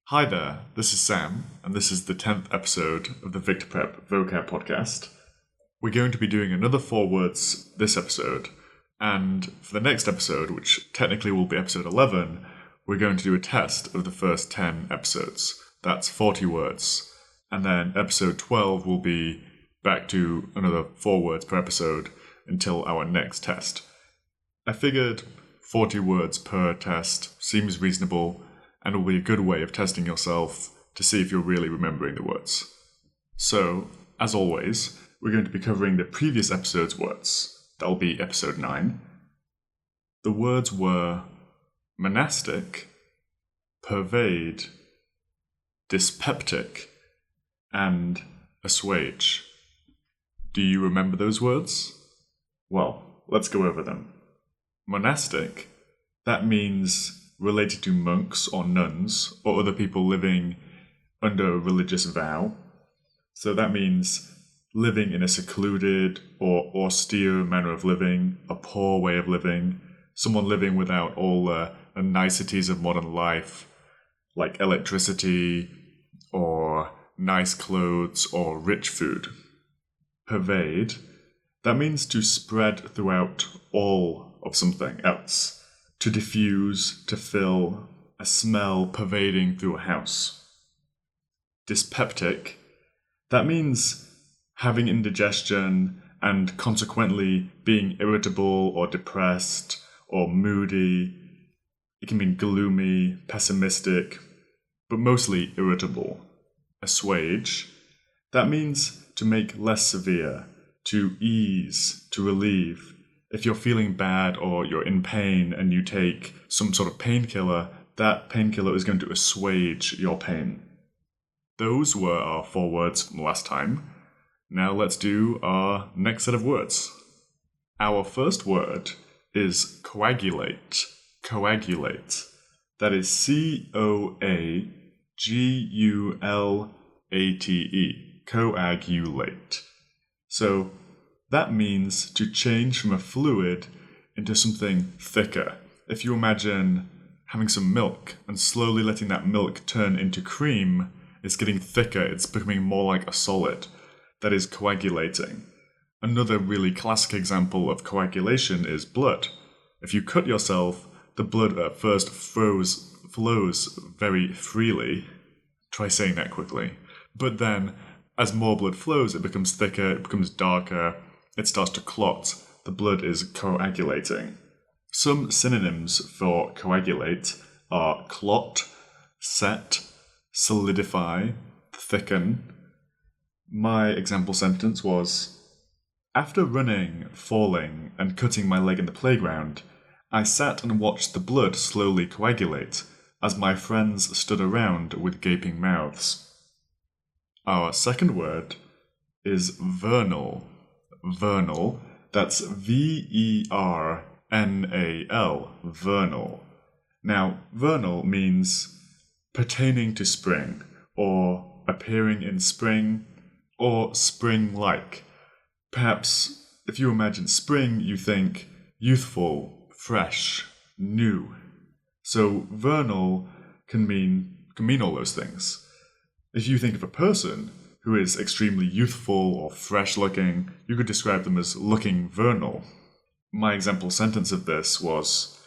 Hi there, this is Sam, and this is the 10th episode of the VictorPrep Vocab podcast. We're going to be doing another 4 words this episode, and for the next episode, which technically will be episode 11, we're going to do a test of the first 10 episodes. That's 40 words. And then episode 12 will be back to another 4 words per episode until our next test. I figured 40 words per test seems reasonable, and will be a good way of testing yourself to see if you're really remembering the words. So, as always, we're going to be covering the previous episode's words. That'll be episode 9. The words were monastic, pervade, dyspeptic, and assuage. Do you remember those words? Well, let's go over them. Monastic, that means related to monks or nuns or other people living under a religious vow. So that means living in a secluded or austere manner of living, a poor way of living, someone living without all the niceties of modern life, like electricity or nice clothes or rich food. Pervade, that means to spread throughout all of something else. To diffuse, to fill, a smell pervading through a house. Dyspeptic, that means having indigestion and consequently being irritable or depressed or moody. It can mean gloomy, pessimistic, but mostly irritable. Assuage, that means to make less severe, to ease, to relieve. If you're feeling bad or you're in pain and you take some sort of painkiller, that painkiller is going to assuage your pain. Those were our 4 words from last time. Now let's do our next set of words. Our first word is coagulate. Coagulate. That is C-O-A-G-U-L-A-T-E. Coagulate. So that means to change from a fluid into something thicker. If you imagine having some milk and slowly letting that milk turn into cream, it's getting thicker, it's becoming more like a solid. That is coagulating. Another really classic example of coagulation is blood. If you cut yourself, the blood at first flows very freely. Try saying that quickly. But then, as more blood flows, it becomes thicker, it becomes darker, it starts to clot. The blood is coagulating. Some synonyms for coagulate are clot, set, solidify, thicken. My example sentence was, after running, falling, and cutting my leg in the playground, I sat and watched the blood slowly coagulate as my friends stood around with gaping mouths. Our second word is vernal. Vernal, that's V-E-R-N-A-L, vernal. Now, vernal means pertaining to spring, or appearing in spring, or spring-like. Perhaps, if you imagine spring, you think youthful, fresh, new. So, vernal can mean all those things. If you think of a person who is extremely youthful or fresh-looking, you could describe them as looking vernal. My example sentence of this was,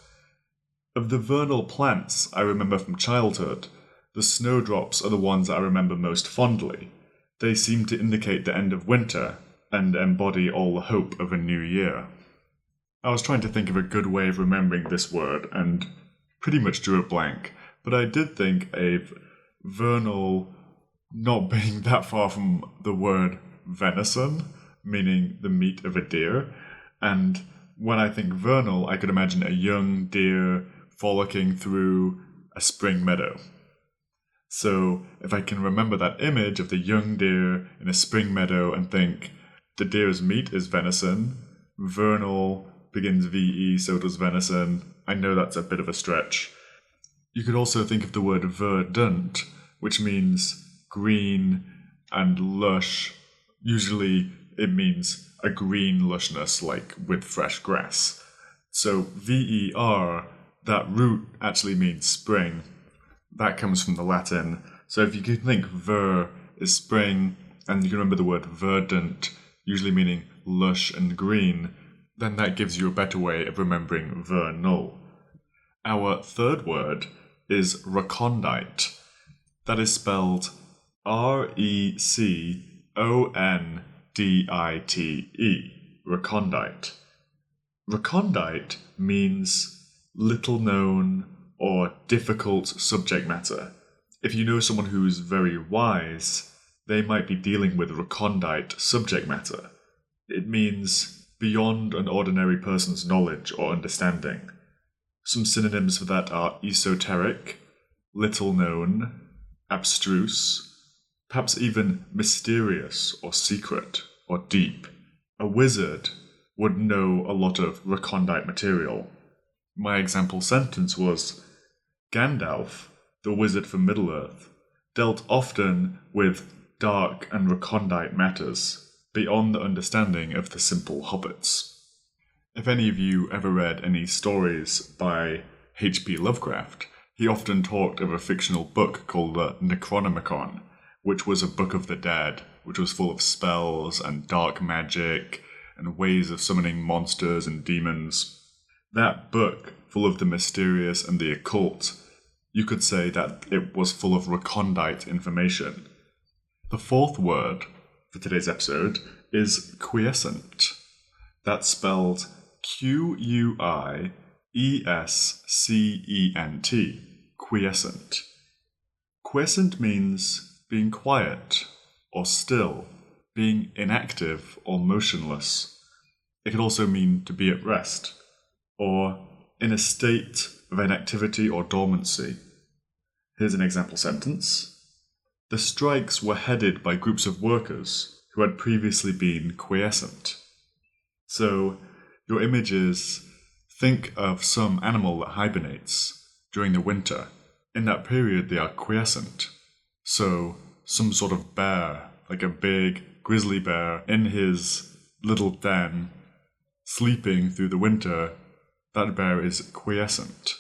of the vernal plants I remember from childhood, the snowdrops are the ones I remember most fondly. They seem to indicate the end of winter and embody all the hope of a new year. I was trying to think of a good way of remembering this word and pretty much drew a blank, but I did think of vernal not being that far from the word venison, meaning the meat of a deer. And when I think vernal, I could imagine a young deer frolicking through a spring meadow. So if I can remember that image of the young deer in a spring meadow and think the deer's meat is venison, vernal begins V-E, so does venison, I know that's a bit of a stretch. You could also think of the word verdant, which means green and lush. Usually it means a green lushness, like with fresh grass. So V-E-R, that root actually means spring. That comes from the Latin. So if you can think ver is spring, and you can remember the word verdant, usually meaning lush and green, then that gives you a better way of remembering vernal. Our third word is recondite. That is spelled Recondite. Recondite. Recondite means little known or difficult subject matter. If you know someone who's very wise, they might be dealing with recondite subject matter. It means beyond an ordinary person's knowledge or understanding. Some synonyms for that are esoteric, little known, abstruse, perhaps even mysterious or secret or deep. A wizard would know a lot of recondite material. My example sentence was, Gandalf, the wizard from Middle-earth, dealt often with dark and recondite matters, beyond the understanding of the simple hobbits. If any of you ever read any stories by H.P. Lovecraft, he often talked of a fictional book called the Necronomicon, which was a book of the dead, which was full of spells and dark magic and ways of summoning monsters and demons. That book, full of the mysterious and the occult, you could say that it was full of recondite information. The fourth word for today's episode is quiescent. That's spelled Quiescent. Quiescent. Quiescent means being quiet or still, being inactive or motionless. It could also mean to be at rest, or in a state of inactivity or dormancy. Here's an example sentence. The strikes were headed by groups of workers who had previously been quiescent. So, your image is, think of some animal that hibernates during the winter. In that period, they are quiescent. So, some sort of bear, like a big grizzly bear in his little den, sleeping through the winter, that bear is quiescent.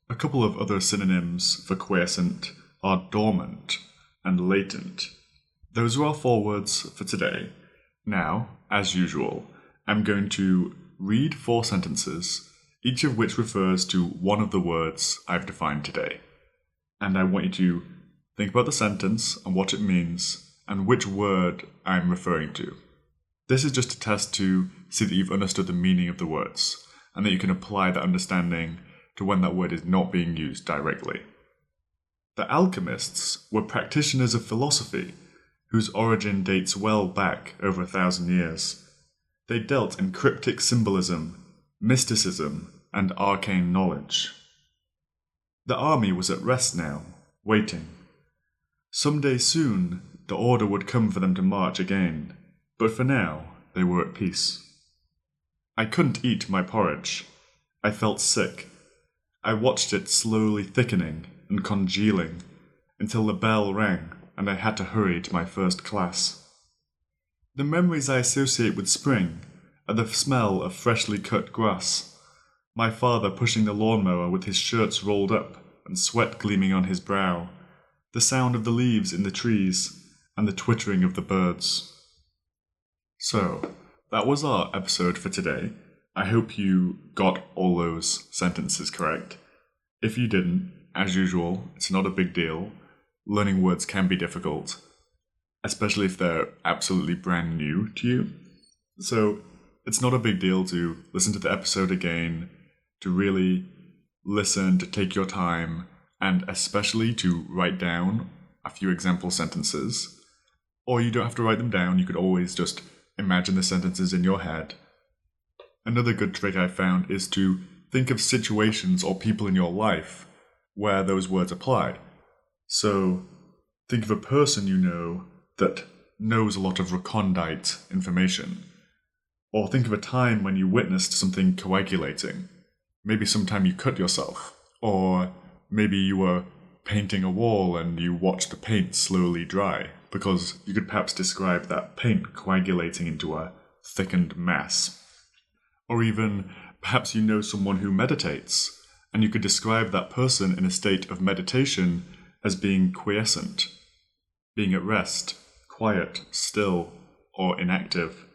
A couple of other synonyms for quiescent are dormant and latent. Those are our 4 words for today. Now, as usual, I'm going to read 4 sentences, each of which refers to one of the words I've defined today. And I want you to think about the sentence and what it means and which word I'm referring to. This is just a test to see that you've understood the meaning of the words and that you can apply that understanding to when that word is not being used directly. The alchemists were practitioners of philosophy whose origin dates well back over 1,000 years. They dealt in cryptic symbolism, mysticism, and arcane knowledge. The army was at rest now, waiting. Someday soon, the order would come for them to march again, but for now, they were at peace. I couldn't eat my porridge. I felt sick. I watched it slowly thickening and congealing until the bell rang and I had to hurry to my first class. The memories I associate with spring are the smell of freshly cut grass, my father pushing the lawnmower with his shirts rolled up and sweat gleaming on his brow, the sound of the leaves in the trees, and the twittering of the birds. So, that was our episode for today. I hope you got all those sentences correct. If you didn't, as usual, it's not a big deal. Learning words can be difficult, especially if they're absolutely brand new to you. So, it's not a big deal to listen to the episode again, to really listen, to take your time, and especially to write down a few example sentences. Or you don't have to write them down, you could always just imagine the sentences in your head. Another good trick I found is to think of situations or people in your life where those words apply. So, think of a person you know that knows a lot of recondite information. Or think of a time when you witnessed something coagulating. Maybe sometime you cut yourself. Or maybe you were painting a wall and you watched the paint slowly dry, because you could perhaps describe that paint coagulating into a thickened mass. Or even, perhaps you know someone who meditates, and you could describe that person in a state of meditation as being quiescent, being at rest, quiet, still, or inactive.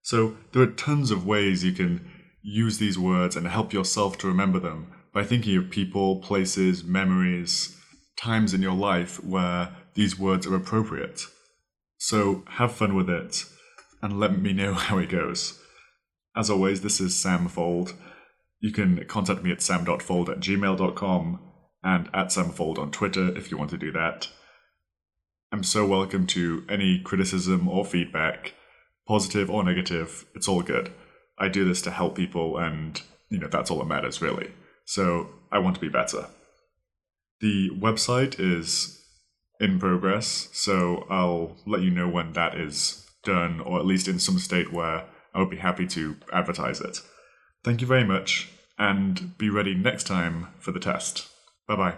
So there are tons of ways you can use these words and help yourself to remember them by thinking of people, places, memories, times in your life where these words are appropriate. So have fun with it and let me know how it goes. As always, this is Sam Fold. You can contact me at sam.fold@gmail.com and at samfold on Twitter if you want to do that. I'm so welcome to any criticism or feedback, positive or negative. It's all good. I do this to help people and, that's all that matters really. So I want to be better. The website is in progress, so I'll let you know when that is done, or at least in some state where I would be happy to advertise it. Thank you very much, and be ready next time for the test. Bye-bye.